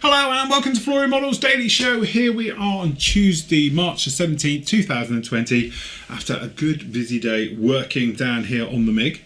Hello and welcome to Flory Models Daily Show. Here we are on Tuesday, March the 17th, 2020, after a good busy day working down here on the MiG.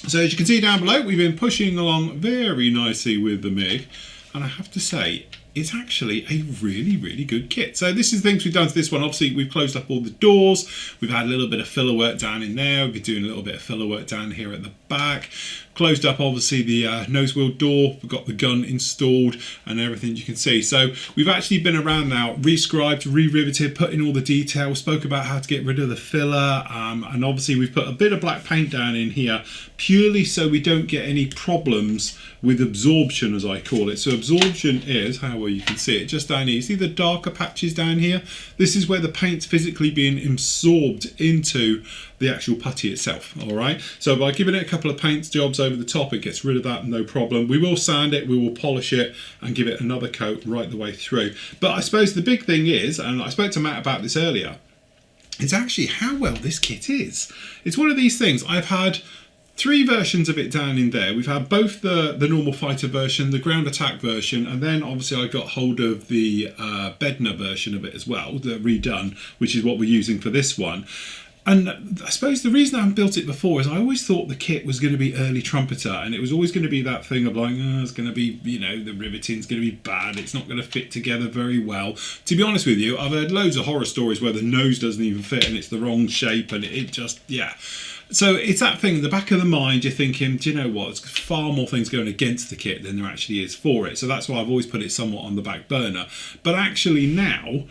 So as you can see down below, we've been pushing along very nicely with the MiG, and I have to say, it's actually a really good kit. So this is things we've done to this one. Obviously we've closed up all the doors, we've had a little bit of filler work down in there, we've been doing a little bit of filler work down here at the back, closed up obviously the nose wheel door, we've got the gun installed and everything you can see. So we've actually been around now, re-scribed, re-riveted, put in all the details, spoke about how to get rid of the filler, and obviously we've put a bit of black paint down in here purely so we don't get any problems with absorption, as I call it. So absorption is, how well you can see it, just down here. You see the darker patches down here? This is where the paint's physically being absorbed into the actual putty itself, all right? So by giving it a couple of paint jobs over the top, it gets rid of that, no problem. We will sand it, we will polish it and give it another coat right the way through. But I suppose the big thing is, and I spoke to Matt about this earlier, it's actually how well this kit is. It's one of these things. I've had 3 versions of it down in there. We've had both the normal fighter version, the ground attack version, and then obviously I got hold of the Bednar version of it as well, the redone, which is what we're using for this one. And I suppose the reason I haven't built it before is I always thought the kit was going to be early trumpeter, and it was always going to be that thing of like, oh, it's going to be, you know, the riveting's going to be bad, it's not going to fit together very well. To be honest with you, I've heard loads of horror stories where the nose doesn't even fit and it's the wrong shape and it just, yeah. So it's that thing in the back of the mind, you're thinking, do you know what, there's far more things going against the kit than there actually is for it. So that's why I've always put it somewhat on the back burner. But actually now,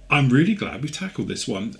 I'm really glad we've tackled this one.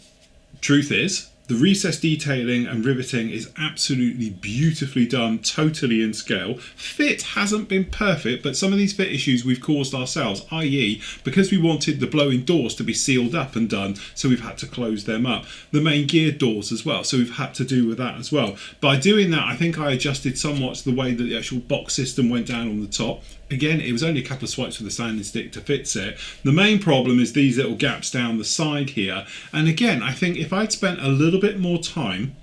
Truth is, the recess detailing and riveting is absolutely beautifully done, totally in scale. Fit hasn't been perfect, but some of these fit issues we've caused ourselves, i.e. because we wanted the blowing doors to be sealed up and done, so we've had to close them up. The main gear doors as well, so we've had to do with that as well. By doing that, I think I adjusted somewhat the way that the actual box system went down on the top. Again, it was only a couple of swipes with a sanding stick to fix it. The main problem is these little gaps down the side here. And again, I think if I'd spent a little bit more time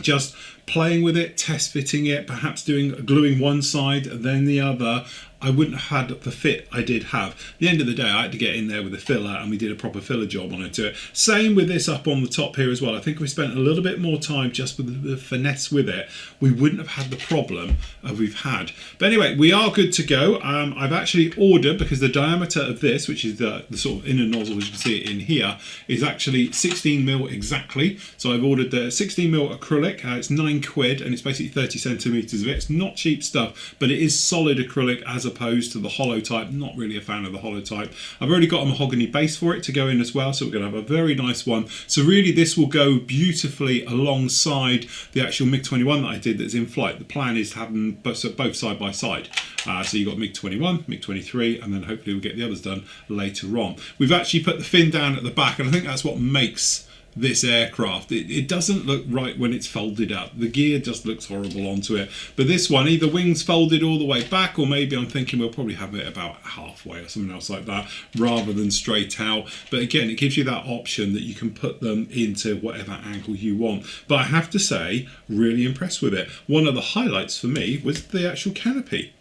just playing with it, test fitting it, perhaps gluing one side then the other, I wouldn't have had the fit I did have. At the end of the day, I had to get in there with a filler and we did a proper filler job on it too. Same with this up on the top here as well. I think we spent a little bit more time just with the finesse with it. We wouldn't have had the problem we've had. But anyway, we are good to go. I've actually ordered, because the diameter of this, which is the sort of inner nozzle, as you can see it in here, is actually 16mm exactly. So I've ordered the 16mm acrylic. It's £9 and it's basically 30 centimeters of it. It's not cheap stuff, but it is solid acrylic as opposed to the hollow type. Not really a fan of the hollow type. I've already got a mahogany base for it to go in as well, so we're going to have a very nice one. So really this will go beautifully alongside the actual MiG-21 that I did that's in flight. The plan is to have them both side by side. So you've got MiG-21, MiG-23, and then hopefully we'll get the others done later on. We've actually put the fin down at the back, and I think that's what makes this aircraft. It doesn't look right when it's folded up. The gear just looks horrible onto it. But this one, either wings folded all the way back, or maybe I'm thinking we'll probably have it about halfway or something else like that, rather than straight out. But again, it gives you that option that you can put them into whatever angle you want. But I have to say, really impressed with it. One of the highlights for me was the actual canopy.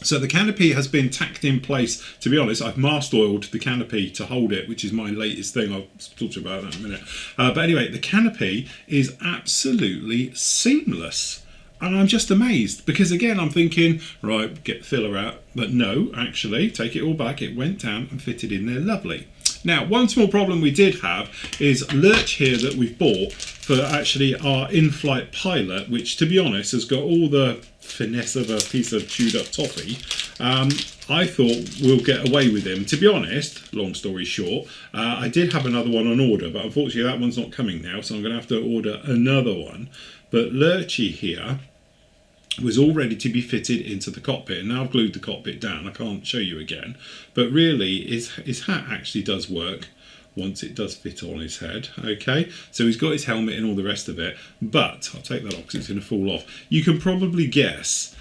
So the canopy has been tacked in place. To be honest, I've mast oiled the canopy to hold it, which is my latest thing. I'll talk to you about that in a minute. But anyway, the canopy is absolutely seamless. And I'm just amazed, because again, I'm thinking, right, get the filler out. But no, actually, take it all back. It went down and fitted in there lovely. Now, one small problem we did have is lurch here that we've bought for actually our in-flight pilot, which, to be honest, has got all the finesse of a piece of chewed up toffee. I thought we'll get away with him. To be honest, long story short, I did have another one on order, but unfortunately that one's not coming now, so I'm going to have to order another one. But Lurchy here was all ready to be fitted into the cockpit, and now I've glued the cockpit down. I can't show you again, but really his hat actually does work once it does fit on his head. Okay, so he's got his helmet and all the rest of it, but I'll take that off because it's going to fall off. You can probably guess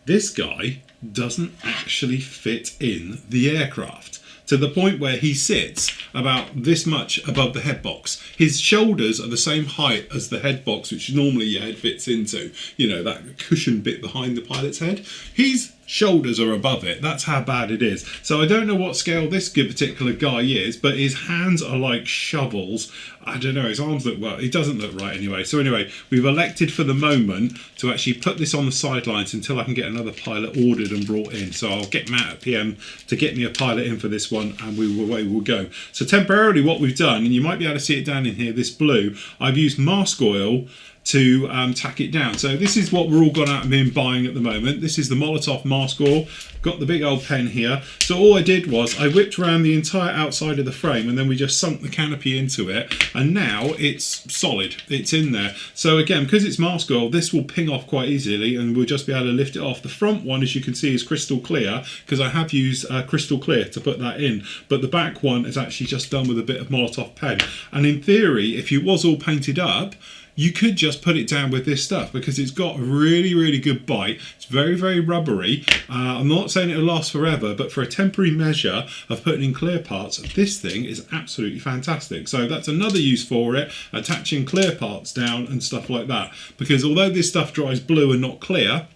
this guy doesn't actually fit in the aircraft, to the point where he sits about this much above the head box. His shoulders are the same height as the head box, which normally your head fits into, you know, that cushion bit behind the pilot's head. He's shoulders are above it. That's how bad it is. So I don't know what scale this particular guy is, but his hands are like shovels. I don't know, his arms look, well, it doesn't look right anyway. So anyway, we've elected for the moment to actually put this on the sidelines until I can get another pilot ordered and brought in. So I'll get Matt at PM to get me a pilot in for this one, and away we'll go. So temporarily what we've done, and you might be able to see it down in here, this blue, I've used mask oil to tack it down. So this is what we're all gone out and been buying at the moment. This is the Molotov Mask oil. Got the big old pen here. So all I did was I whipped around the entire outside of the frame, and then we just sunk the canopy into it, and now it's solid. It's in there. So again, because it's mask oil, this will ping off quite easily, and we'll just be able to lift it off. The front one, as you can see, is crystal clear, because I have used crystal clear to put that in, but the back one is actually just done with a bit of Molotov pen. And in theory, if it was all painted up, you could just put it down with this stuff, because it's got a really, really good bite. It's very, very rubbery. I'm not saying it'll last forever, but for a temporary measure of putting in clear parts, this thing is absolutely fantastic. So that's another use for it, attaching clear parts down and stuff like that. Because although this stuff dries blue and not clear,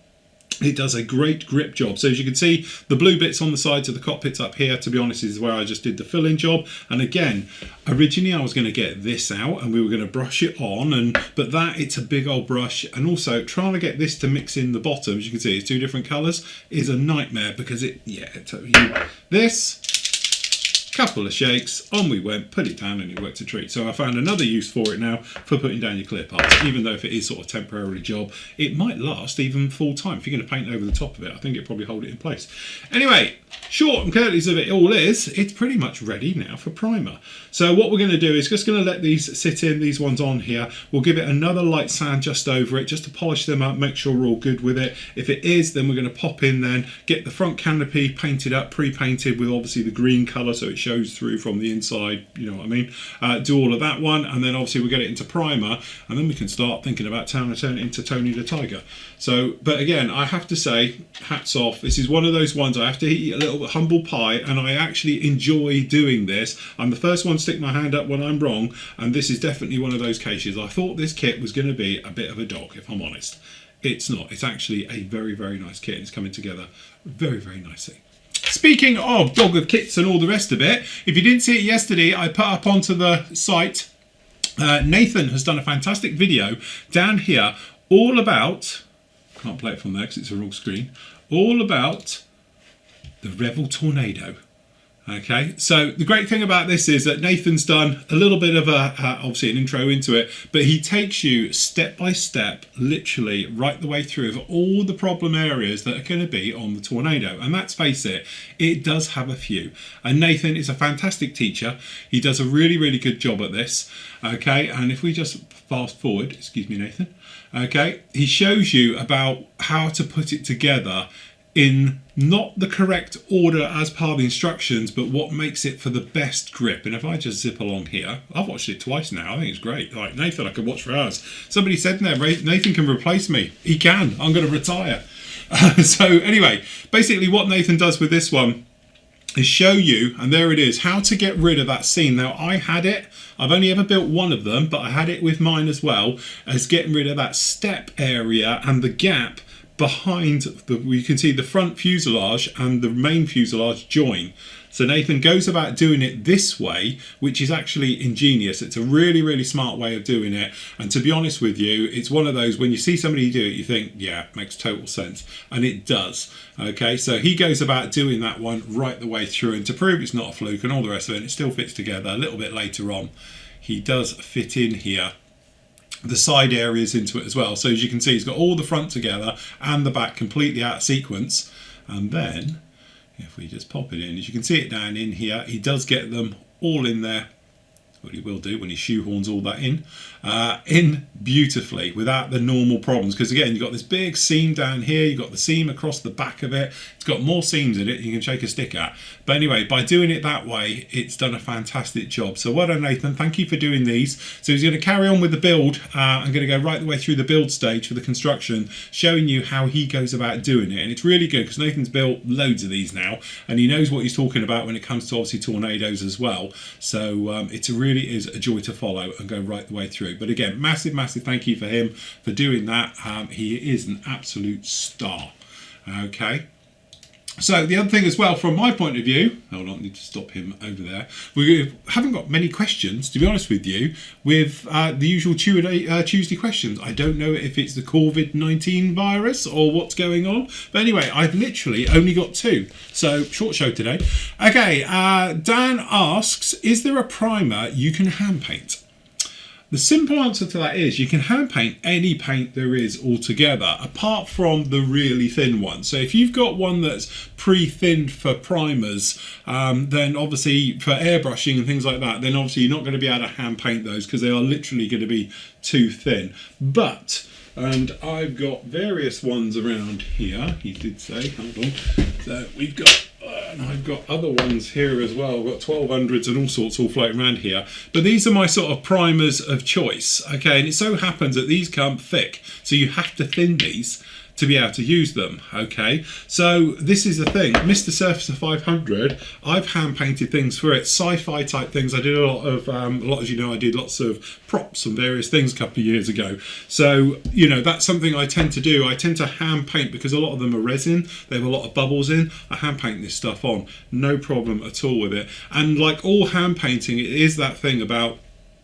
it does a great grip job. So as you can see, the blue bits on the sides of the cockpits up here, to be honest, is where I just did the fill-in job. And again, originally I was going to get this out and we were going to brush it on, but it's a big old brush. And also trying to get this to mix in the bottom, as you can see, it's two different colours, is a nightmare, because this, couple of shakes, on we went, put it down, and it worked a treat. So I found another use for it now for putting down your clear parts. Even though if it is sort of temporary job, it might last even full time. If you're going to paint over the top of it, I think it'll probably hold it in place. Anyway, short and curlies of it all is, it's pretty much ready now for primer. So what we're going to do is just going to let these sit in, these ones on here. We'll give it another light sand just over it, just to polish them up, make sure we're all good with it. If it is, then we're going to pop in then, get the front canopy painted up, pre-painted with obviously the green colour, so it shows through from the inside, you know what I mean. Do all of that one, and then obviously we'll get it into primer, and then we can start thinking about turning it into Tony the Tiger. So, but again, I have to say, hats off. This is one of those ones I have to eat a little humble pie, and I actually enjoy doing this. I'm the first one to stick my hand up when I'm wrong, and this is definitely one of those cases. I thought this kit was going to be a bit of a dog, if I'm honest. It's not. It's actually a very, very nice kit. It's coming together very, very nicely. Speaking of dog of kits and all the rest of it, if you didn't see it yesterday, I put up onto the site, Nathan has done a fantastic video down here all about, can't play it from there because it's a wrong screen, all about the Revel Tornado. Okay, so the great thing about this is that Nathan's done a little bit of obviously an intro into it, but he takes you step by step, literally right the way through of all the problem areas that are going to be on the Tornado. And let's face it, it does have a few. And Nathan is a fantastic teacher. He does a really, really good job at this. Okay, and if we just fast forward, excuse me, Nathan. Okay, he shows you about how to put it together in not the correct order as per the instructions, but what makes it for the best grip. And if I just zip along here, I've watched it twice now. I think it's great. Like Nathan, I could watch for hours. Somebody said in there, Nathan can replace me. He can. I'm going to retire. So anyway, basically what Nathan does with this one is show you, and there it is, how to get rid of that seam. Now I had it, I've only ever built one of them, but I had it with mine as well, as getting rid of that step area and the gap behind you can see the front fuselage and the main fuselage join. So Nathan goes about doing it this way, which is actually ingenious. It's a really, really smart way of doing it. And to be honest with you, it's one of those, when you see somebody do it, you think, yeah, makes total sense. And it does. Okay, so he goes about doing that one right the way through. And to prove it's not a fluke and all the rest of it, it still fits together a little bit later on. He does fit in here the side areas into it as well. So as you can see, he's got all the front together and the back completely out of sequence. And then if we just pop it in, as you can see it down in here, he does get them all in there. What he will do when he shoehorns all that in beautifully without the normal problems. Because again, you've got this big seam down here, you've got the seam across the back of it. It's got more seams in it you can shake a stick at. But anyway, by doing it that way, it's done a fantastic job. So well done, Nathan. Thank you for doing these. So he's going to carry on with the build. I'm going to go right the way through the build stage for the construction, showing you how he goes about doing it. And it's really good because Nathan's built loads of these now, and he knows what he's talking about when it comes to obviously tornadoes as well. So it's really is a joy to follow and go right the way through. But again, massive thank you for him for doing that. He is an absolute star. Okay, So the other thing as well, from my point of view, hold on, I need to stop him over there. We haven't got many questions, to be honest with you, with the usual Tuesday questions. I don't know if it's the COVID-19 virus or what's going on. But anyway, I've literally only got 2. So short show today. Okay, Dan asks, is there a primer you can hand paint? The simple answer to that is you can hand paint any paint there is altogether, apart from the really thin one. So if you've got one that's pre-thinned for primers, then obviously for airbrushing and things like that, then obviously you're not going to be able to hand paint those because they are literally going to be too thin. But, and I've got various ones around here, he did say, hold on, so we've got, and I've got other ones here as well. I've got 1200s and all sorts all floating around here. But these are my sort of primers of choice. Okay, and it so happens that these come thick. So you have to thin these to be able to use them. Okay, so this is the thing. Mr. Surfacer 500, I've hand painted things for it, sci-fi type things. I did a lot of, as you know, I did lots of props and various things a couple of years ago. So, you know, that's something I tend to do. I tend to hand paint because a lot of them are resin. They have a lot of bubbles in. I hand paint this stuff on. No problem at all with it. And like all hand painting, it is that thing about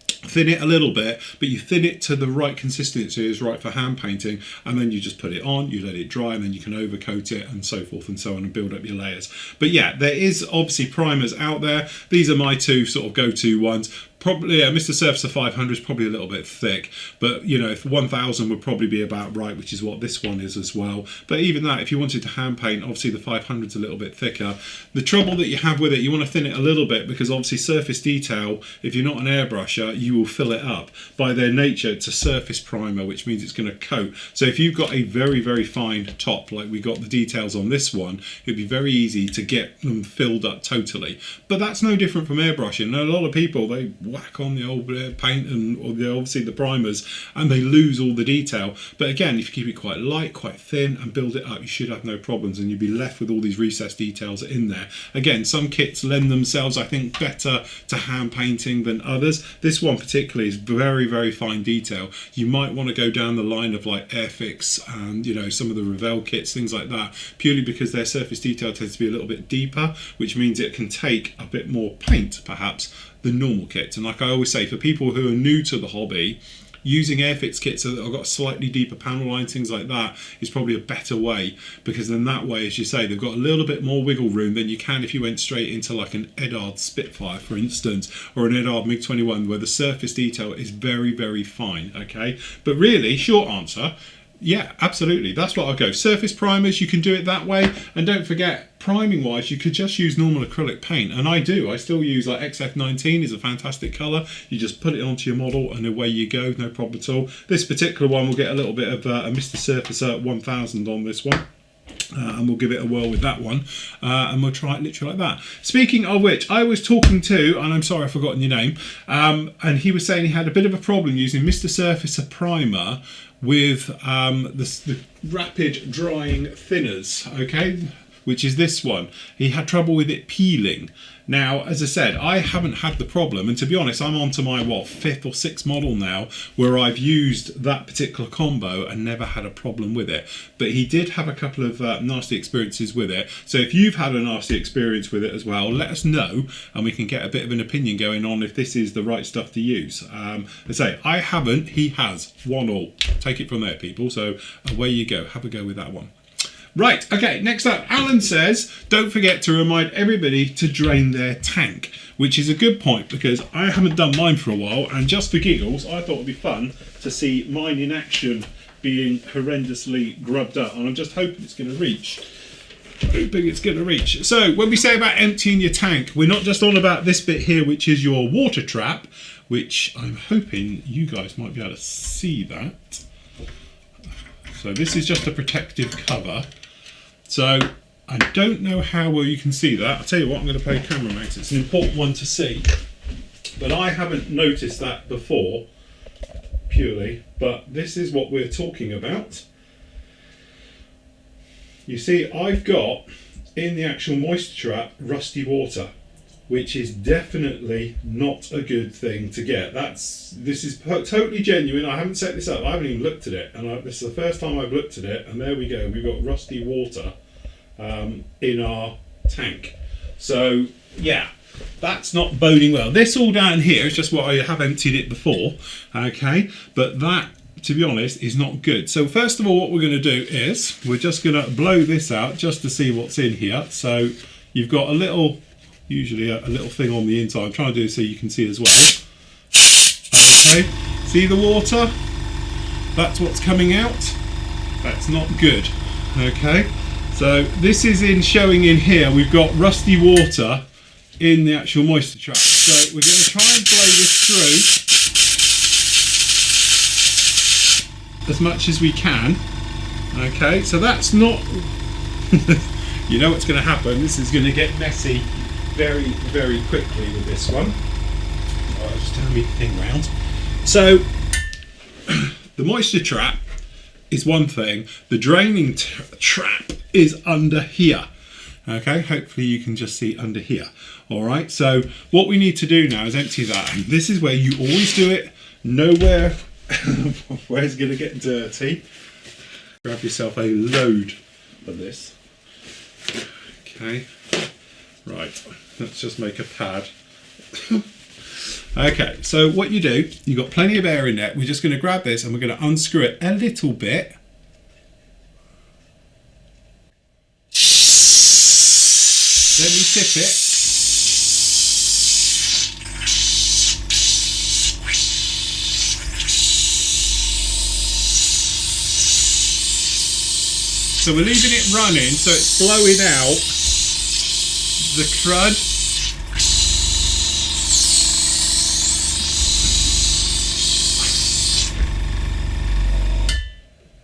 thin it a little bit, but you thin it to the right consistency is right for hand painting, and then you just put it on, you let it dry, and then you can overcoat it and so forth and so on and build up your layers. But yeah, there is obviously primers out there. These are my 2 sort of go-to ones. Probably, Mr. Surfacer 500 is probably a little bit thick, but you know, if 1000 would probably be about right, which is what this one is as well. But even that, if you wanted to hand paint, obviously the 500 is a little bit thicker. The trouble that you have with it, you want to thin it a little bit because obviously surface detail, if you're not an airbrusher, you will fill it up. By their nature, it's a surface primer, which means it's going to coat. So if you've got a very, very fine top, like we got the details on this one, it'd be very easy to get them filled up totally. But that's no different from airbrushing. And a lot of people, they whack on the old paint and obviously the primers, and they lose all the detail. But again, if you keep it quite light, quite thin, and build it up, you should have no problems, and you'd be left with all these recessed details in there. Again, some kits lend themselves, I think, better to hand painting than others. This one particularly is very, very fine detail. You might want to go down the line of like Airfix and, you know, some of the Revell kits, things like that, purely because their surface detail tends to be a little bit deeper, which means it can take a bit more paint perhaps than normal kits. And like I always say, for people who are new to the hobby, using Airfix kits that have got slightly deeper panel lines, things like that, is probably a better way, because then that way, as you say, they've got a little bit more wiggle room than you can if you went straight into like an Edard Spitfire, for instance, or an Edard MiG-21, where the surface detail is very, very fine. Okay, but really, short answer, yeah, absolutely. That's what I'll go. Surface primers, you can do it that way. And don't forget, priming wise, you could just use normal acrylic paint. And I do. I still use like XF19 is a fantastic colour. You just put it onto your model and away you go. No problem at all. This particular one will get a little bit of a Mr. Surfacer 1000 on this one. And we'll give it a whirl with that one, and we'll try it literally like that. Speaking of which, I was talking to, and I'm sorry I've forgotten your name, and he was saying he had a bit of a problem using Mr. Surfacer primer with the rapid drying thinners, okay, which is this one. He had trouble with it peeling. Now, as I said, I haven't had the problem, and to be honest, I'm on to my, 5th or 6th model now where I've used that particular combo and never had a problem with it. But he did have a couple of nasty experiences with it. So if you've had a nasty experience with it as well, let us know, and we can get a bit of an opinion going on if this is the right stuff to use. I say, I haven't, he has. 1-1. Take it from there, people. So away you go. Have a go with that one. Right, okay, next up, Alan says, don't forget to remind everybody to drain their tank, which is a good point because I haven't done mine for a while, and just for giggles, I thought it would be fun to see mine in action being horrendously grubbed up, and I'm just hoping it's going to reach. So, when we say about emptying your tank, we're not just on about this bit here, which is your water trap, which I'm hoping you guys might be able to see that. So this is just a protective cover. So I don't know how well you can see that. I'll tell you what, I'm going to play camera mates. It's an important one to see. But I haven't noticed that before, purely. But this is what we're talking about. You see, I've got, in the actual moisture trap, rusty water, which is definitely not a good thing to get. This is totally genuine. I haven't set this up. I haven't even looked at it. And this is the first time I've looked at it. And there we go. We've got rusty water. in our tank. So yeah, that's not boding well. This all down here is just what I have emptied it before, okay, but that, to be honest, is not good. So first of all, what we're going to do is we're just going to blow this out just to see what's in here. So you've got a little, usually a little thing on the inside. I'm trying to do it so you can see as well. Okay, see the water? That's what's coming out. That's not good. Okay, so this is showing in here. We've got rusty water in the actual moisture trap. So we're going to try and blow this through as much as we can. Okay, so that's not you know what's going to happen. This is going to get messy very, very quickly with this one. I'll just turn my thing round. So the moisture trap is one thing. The draining trap is under here. Okay, hopefully you can just see under here. All right, so what we need to do now is empty that. And this is where you always do it. Nowhere where it's going to get dirty. Grab yourself a load of this. Okay, right, let's just make a pad. Okay, so what you do, you've got plenty of air in there. We're just going to grab this and we're going to unscrew it a little bit. Let me tip it. So we're leaving it running, so it's blowing out the crud.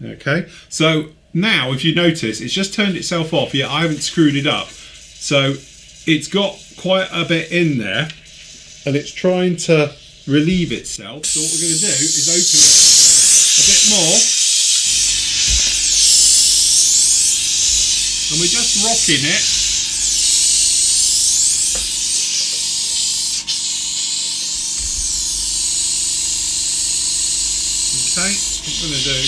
Okay, so now if you notice, it's just turned itself off. Yeah, I haven't screwed it up. So it's got quite a bit in there and it's trying to relieve itself. So what we're going to do is open it a bit more. And we're just rocking it. Okay, what I'm going to do.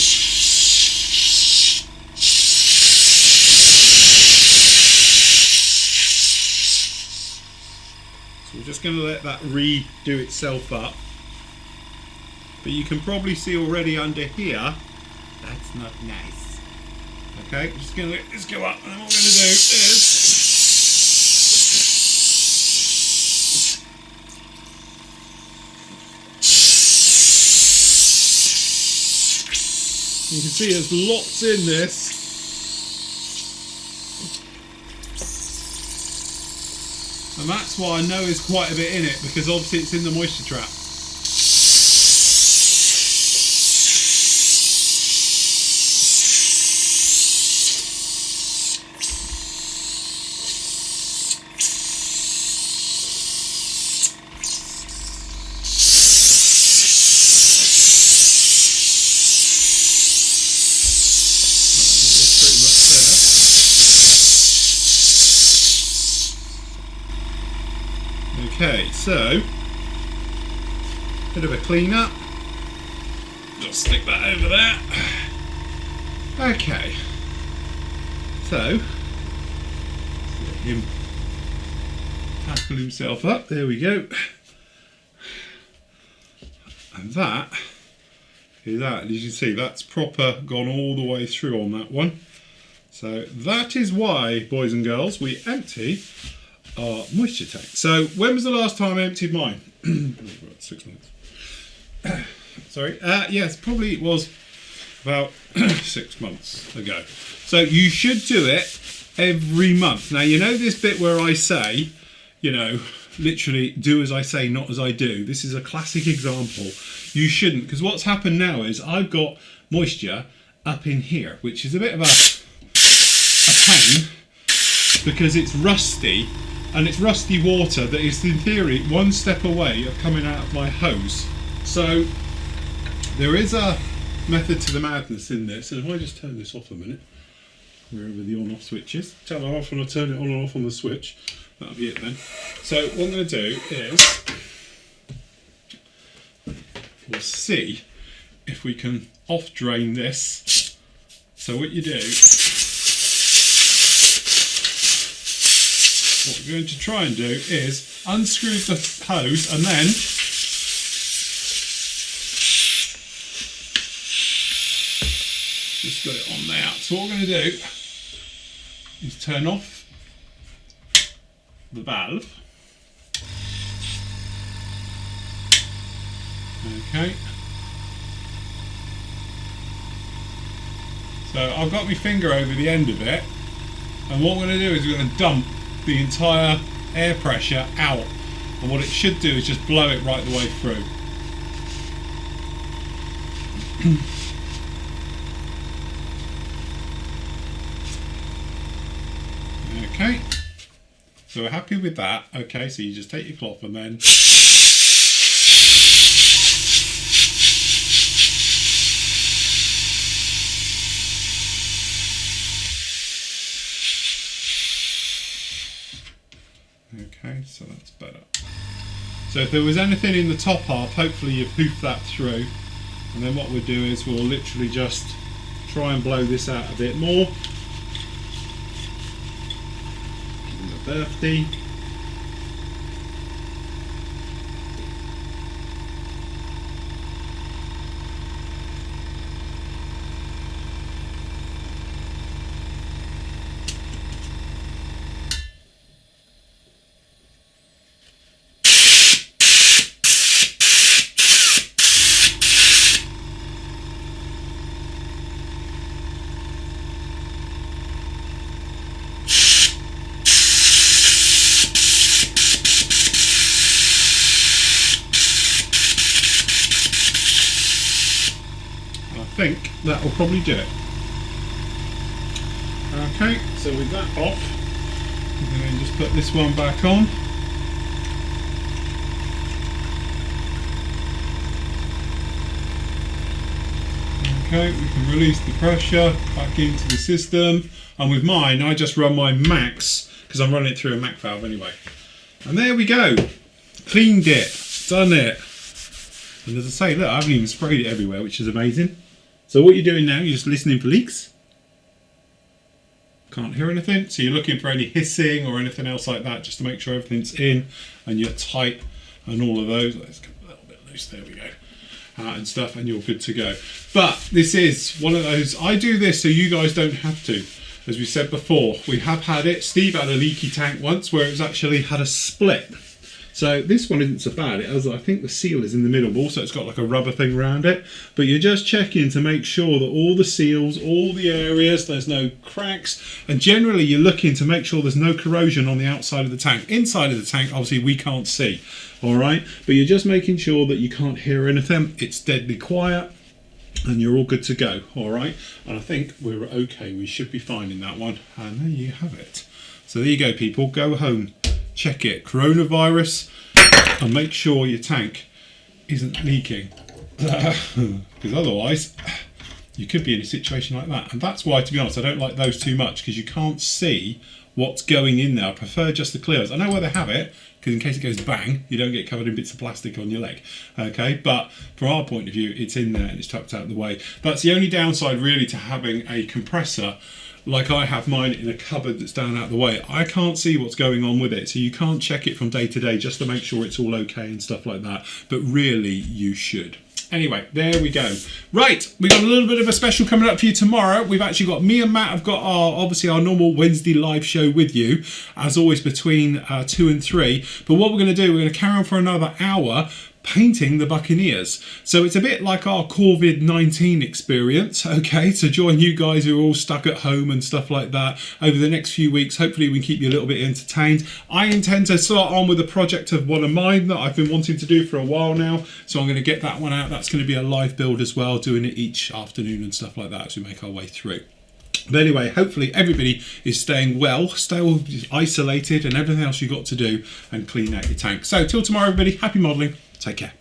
So we're just going to let that redo itself up. But you can probably see already under here, that's not nice. Okay, I'm just going to let this go up, and then what we're going to do is you can see there's lots in this. And that's why I know there's quite a bit in it, because obviously it's in the moisture trap. Okay, so bit of a clean up. Just stick that over there. Okay, so let him tackle himself up. There we go. And that is that. As you can see, that's proper gone all the way through on that one. So that is why, boys and girls, we empty our moisture tank. So when was the last time I emptied mine? 6 months. Sorry. Yes, probably it was about 6 months ago. So you should do it every month. Now you know this bit where I say, you know, literally do as I say, not as I do. This is a classic example. You shouldn't, because what's happened now is I've got moisture up in here, which is a bit of a pain because it's rusty. And it's rusty water that is, in theory, one step away of coming out of my hose. So there is a method to the madness in this. And if I just turn this off a minute, wherever the on-off switch is, turn it off and I turn it on and off on the switch. That'll be it then. So what I'm going to do is we'll see if we can off drain this. So what you do what we're going to try and do is unscrew the hose and then just got it on there. So what we're going to do is turn off the valve. Okay. So I've got my finger over the end of it, and what we're going to do is we're going to dump the entire air pressure out, and what it should do is just blow it right the way through. Okay, so we're happy with that. Okay, so you just take your cloth and then okay, so that's better. So if there was anything in the top half, hopefully you've hoofed that through, and then what we'll do is we'll literally just try and blow this out a bit more. Give it a birthday. I think that will probably do it. Okay, so with that off, we can then just put this one back on. Okay, we can release the pressure back into the system, and with mine I just run my max because I'm running it through a Mac valve anyway. And there we go, cleaned it, done it. And as I say, look, I haven't even sprayed it everywhere, which is amazing. So what you're doing now, you're just listening for leaks. Can't hear anything, so you're looking for any hissing or anything else like that, just to make sure everything's in and you're tight and all of those. Let's get a little bit loose, there we go. And stuff, and you're good to go. But this is one of those, I do this so you guys don't have to. As we said before, we have had it. Steve had a leaky tank once where it was actually had a split. So this one isn't so bad. It has, I think the seal is in the middle, but also it's got like a rubber thing around it. But you're just checking to make sure that all the seals, all the areas, there's no cracks. And generally you're looking to make sure there's no corrosion on the outside of the tank. Inside of the tank, obviously we can't see, all right? But you're just making sure that you can't hear anything. It's deadly quiet and you're all good to go, all right? And I think we're okay. We should be fine in that one. And there you have it. So there you go, people. Go home. Check it, coronavirus, and make sure your tank isn't leaking, because otherwise you could be in a situation like that. And that's why, to be honest, I don't like those too much, because you can't see what's going in there. I prefer just the clears. I know where they have it, because in case it goes bang, you don't get covered in bits of plastic on your leg. Okay, but from our point of view, it's in there and it's tucked out of the way. That's the only downside really to having a compressor like I have mine in a cupboard that's down out the way. I can't see what's going on with it, so you can't check it from day to day just to make sure it's all okay and stuff like that, but really you should. Anyway, there we go. Right, we've got a little bit of a special coming up for you tomorrow. We've actually got, me and Matt have got obviously our normal Wednesday live show with you, as always between 2 and 3. But what we're going to do, we're going to carry on for another hour painting the Buccaneers. So it's a bit like our COVID-19 experience, okay, to join you guys who are all stuck at home and stuff like that over the next few weeks. Hopefully we can keep you a little bit entertained. I intend to start on with a project of one of mine that I've been wanting to do for a while now, so I'm going to get that one out. That's going to be a live build as well, doing it each afternoon and stuff like that as we make our way through. But anyway, hopefully everybody is staying well, stay isolated and everything else you've got to do, and clean out your tank. So till tomorrow everybody, happy modelling. Take care.